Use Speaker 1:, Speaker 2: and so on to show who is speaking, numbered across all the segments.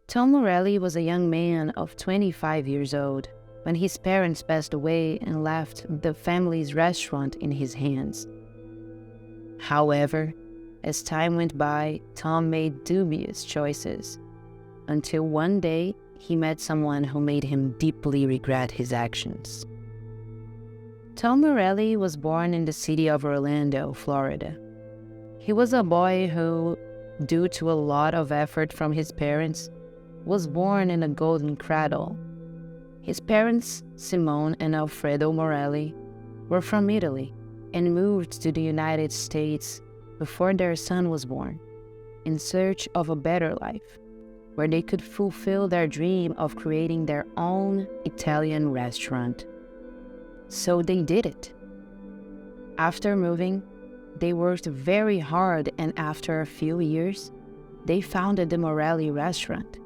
Speaker 1: Tom Morelli was a young man of 25 years old when his parents passed away and left the family's restaurant in his hands. However, as time went by, Tom made dubious choices, until one day he met someone who made him deeply regret his actions. Tom Morelli was born in the city of Orlando, Florida. He was a boy who, due to a lot of effort from his parents, was born in a golden cradle. His parents, Simone and Alfredo Morelli, were from Italy and moved to the United States before their son was born, in search of a better life, where they could fulfill their dream of creating their own Italian restaurant. So they did it. After moving, they worked very hard, and after a few years, they founded the Morelli restaurant,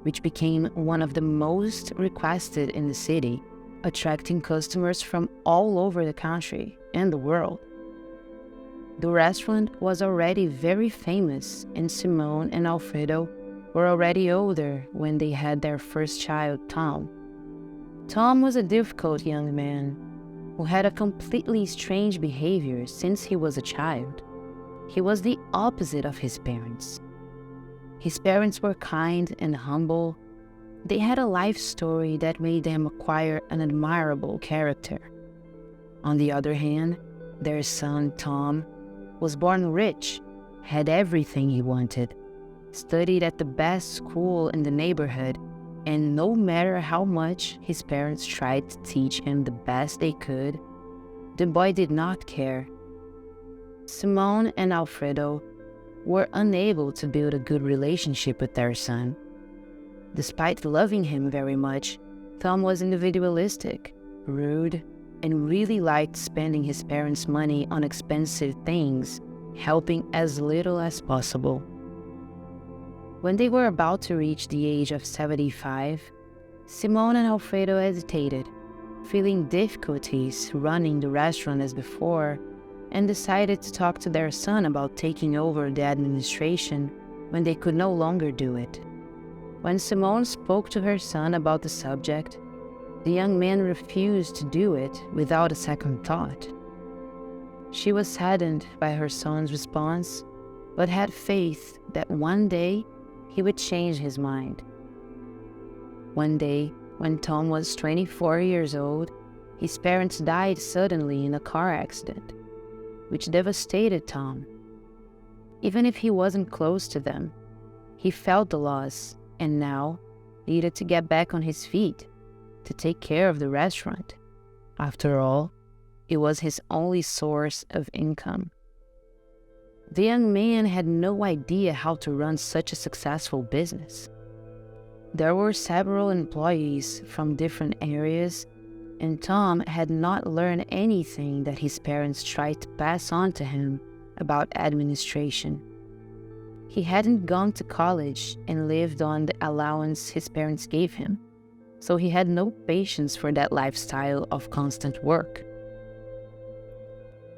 Speaker 1: which became one of the most requested in the city, attracting customers from all over the country and the world. The restaurant was already very famous, and Simone and Alfredo were already older when they had their first child, Tom. Tom was a difficult young man who had a completely strange behavior since he was a child. He was the opposite of his parents. His parents were kind and humble. They had a life story that made them acquire an admirable character. On the other hand, their son, Tom, was born rich, had everything he wanted, studied at the best school in the neighborhood, and no matter how much his parents tried to teach him the best they could, the boy did not care. Simone and Alfredo were unable to build a good relationship with their son. Despite loving him very much, Tom was individualistic, rude, and really liked spending his parents' money on expensive things, helping as little as possible. When they were about to reach the age of 75, Simone and Alfredo hesitated, feeling difficulties running the restaurant as before, and decided to talk to their son about taking over the administration when they could no longer do it. When Simone spoke to her son about the subject, the young man refused to do it without a second thought. She was saddened by her son's response, but had faith that one day he would change his mind. One day, when Tom was 24 years old, his parents died suddenly in a car accident, which devastated Tom. Even if he wasn't close to them, he felt the loss and now needed to get back on his feet to take care of the restaurant. After all, it was his only source of income. The young man had no idea how to run such a successful business. There were several employees from different areas, and Tom had not learned anything that his parents tried to pass on to him about administration. He hadn't gone to college and lived on the allowance his parents gave him, so he had no patience for that lifestyle of constant work.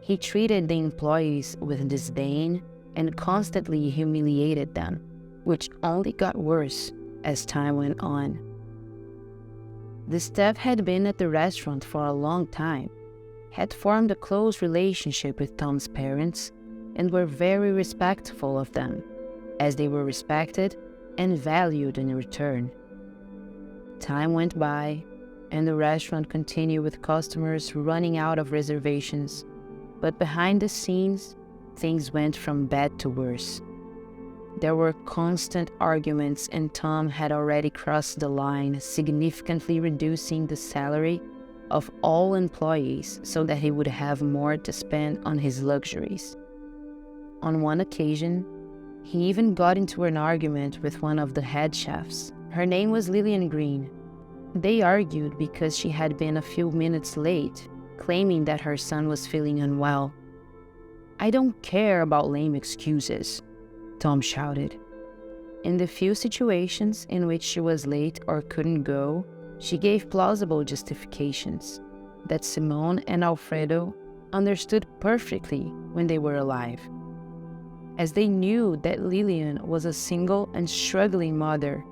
Speaker 1: He treated the employees with disdain and constantly humiliated them, which only got worse as time went on. The staff had been at the restaurant for a long time, had formed a close relationship with Tom's parents, and were very respectful of them, as they were respected and valued in return. Time went by, and the restaurant continued with customers running out of reservations, but behind the scenes, things went from bad to worse. There were constant arguments, and Tom had already crossed the line, significantly reducing the salary of all employees so that he would have more to spend on his luxuries. On one occasion, he even got into an argument with one of the head chefs. Her name was Lillian Green. They argued because she had been a few minutes late, claiming that her son was feeling unwell. "I don't care about lame excuses," Tom shouted. In the few situations in which she was late or couldn't go, she gave plausible justifications that Simone and Alfredo understood perfectly when they were alive, as they knew that Lillian was a single and struggling mother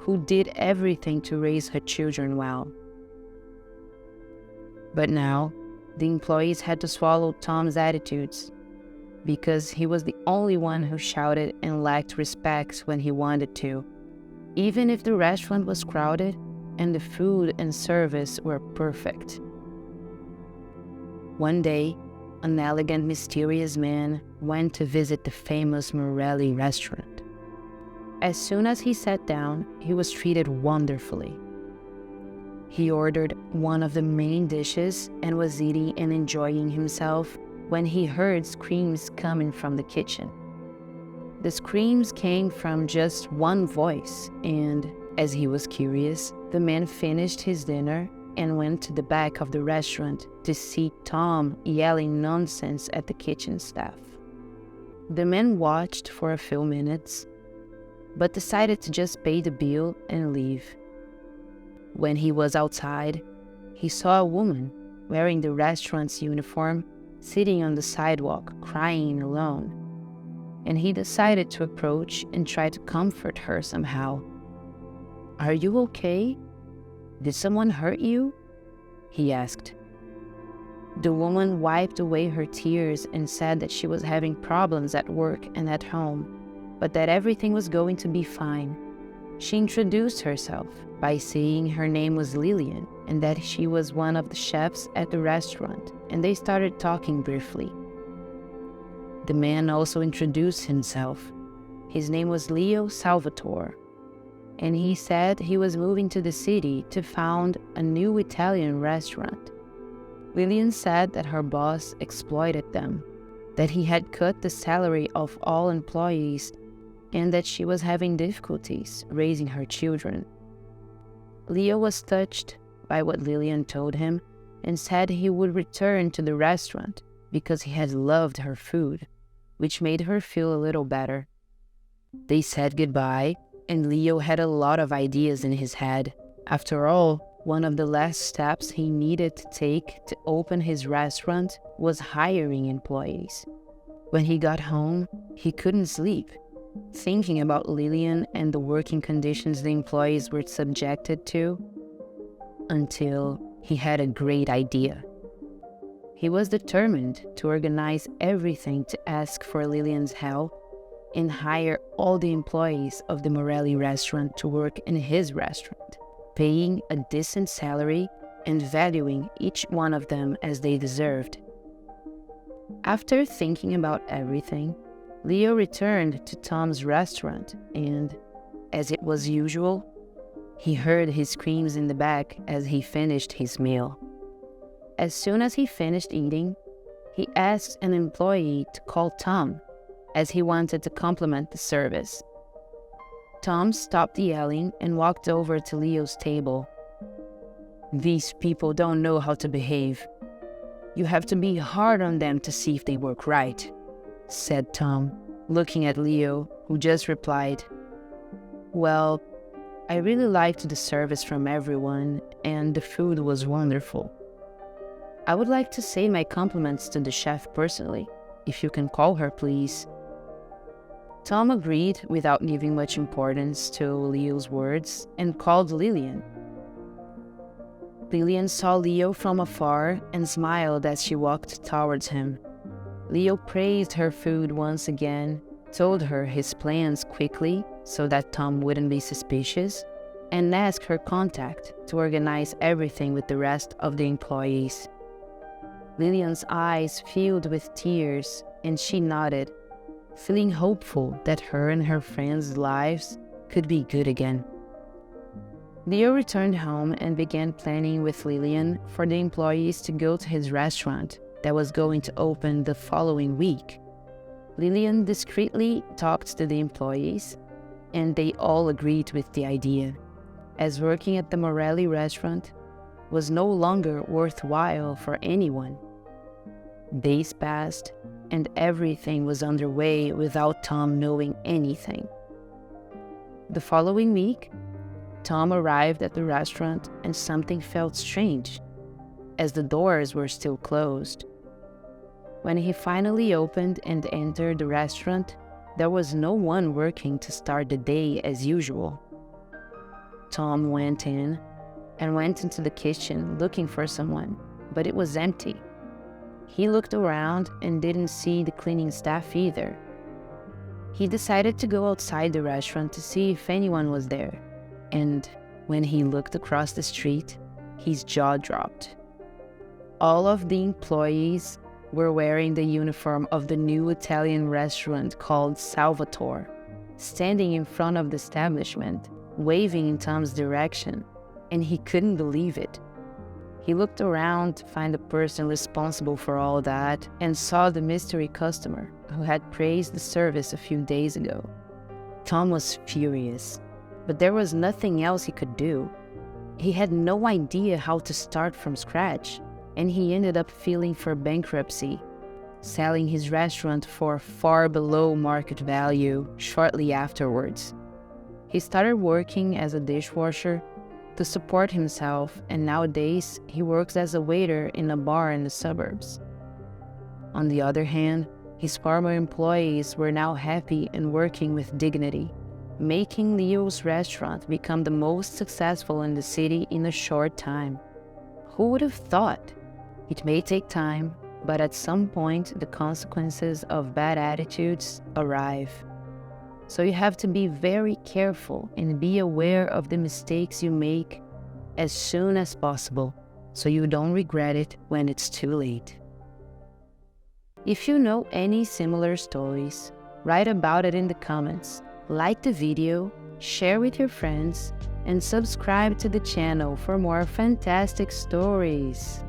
Speaker 1: who did everything to raise her children well. But now, the employees had to swallow Tom's attitudes, because he was the only one who shouted and lacked respect when he wanted to, even if the restaurant was crowded and the food and service were perfect. One day, an elegant, mysterious man went to visit the famous Morelli restaurant. As soon as he sat down, he was treated wonderfully. He ordered one of the main dishes and was eating and enjoying himself when he heard screams coming from the kitchen. The screams came from just one voice, and, as he was curious, the man finished his dinner and went to the back of the restaurant to see Tom yelling nonsense at the kitchen staff. The man watched for a few minutes, but decided to just pay the bill and leave. When he was outside, he saw a woman wearing the restaurant's uniform sitting on the sidewalk crying alone, and he decided to approach and try to comfort her somehow. "Are you okay? Did someone hurt you?" he asked. The woman wiped away her tears and said that she was having problems at work and at home, but that everything was going to be fine. She introduced herself by saying her name was Lillian and that she was one of the chefs at the restaurant, and they started talking briefly. The man also introduced himself. His name was Leo Salvatore, and he said he was moving to the city to found a new Italian restaurant. Lillian said that her boss exploited them, that he had cut the salary of all employees, and that she was having difficulties raising her children. Leo was touched by what Lillian told him and said he would return to the restaurant because he had loved her food, which made her feel a little better. They said goodbye, and Leo had a lot of ideas in his head. After all, one of the last steps he needed to take to open his restaurant was hiring employees. When he got home, he couldn't sleep, thinking about Lillian and the working conditions the employees were subjected to, until he had a great idea. He was determined to organize everything to ask for Lillian's help and hire all the employees of the Morelli restaurant to work in his restaurant, paying a decent salary and valuing each one of them as they deserved. After thinking about everything, Leo returned to Tom's restaurant and, as it was usual, he heard his screams in the back as he finished his meal. As soon as he finished eating, he asked an employee to call Tom, as he wanted to compliment the service. Tom stopped yelling and walked over to Leo's table. "These people don't know how to behave. You have to be hard on them to see if they work right," said Tom, looking at Leo, who just replied, "Well, I really liked the service from everyone, and the food was wonderful. I would like to say my compliments to the chef personally, if you can call her, please." Tom agreed without giving much importance to Leo's words and called Lillian. Lillian saw Leo from afar and smiled as she walked towards him. Leo praised her food once again, told her his plans quickly so that Tom wouldn't be suspicious, and asked her contact to organize everything with the rest of the employees. Lillian's eyes filled with tears, and she nodded, feeling hopeful that her and her friends' lives could be good again. Leo returned home and began planning with Lillian for the employees to go to his restaurant that was going to open the following week. Lillian discreetly talked to the employees, and they all agreed with the idea, as working at the Morelli restaurant was no longer worthwhile for anyone. Days passed, and everything was underway without Tom knowing anything. The following week, Tom arrived at the restaurant and something felt strange, as the doors were still closed. When he finally opened and entered the restaurant, there was no one working to start the day as usual. Tom went into the kitchen looking for someone, but it was empty. He looked around and didn't see the cleaning staff either. He decided to go outside the restaurant to see if anyone was there, and when he looked across the street, his jaw dropped. All of the employees were wearing the uniform of the new Italian restaurant called Salvatore, standing in front of the establishment, waving in Tom's direction, and he couldn't believe it. He looked around to find the person responsible for all that and saw the mystery customer who had praised the service a few days ago. Tom was furious, but there was nothing else he could do. He had no idea how to start from scratch, and he ended up filing for bankruptcy, selling his restaurant for far below market value shortly afterwards. He started working as a dishwasher to support himself, and nowadays he works as a waiter in a bar in the suburbs. On the other hand, his former employees were now happy and working with dignity, making Leo's restaurant become the most successful in the city in a short time. Who would have thought? It may take time, but at some point the consequences of bad attitudes arrive. So you have to be very careful and be aware of the mistakes you make as soon as possible, so you don't regret it when it's too late. If you know any similar stories, write about it in the comments, like the video, share with your friends, and subscribe to the channel for more fantastic stories.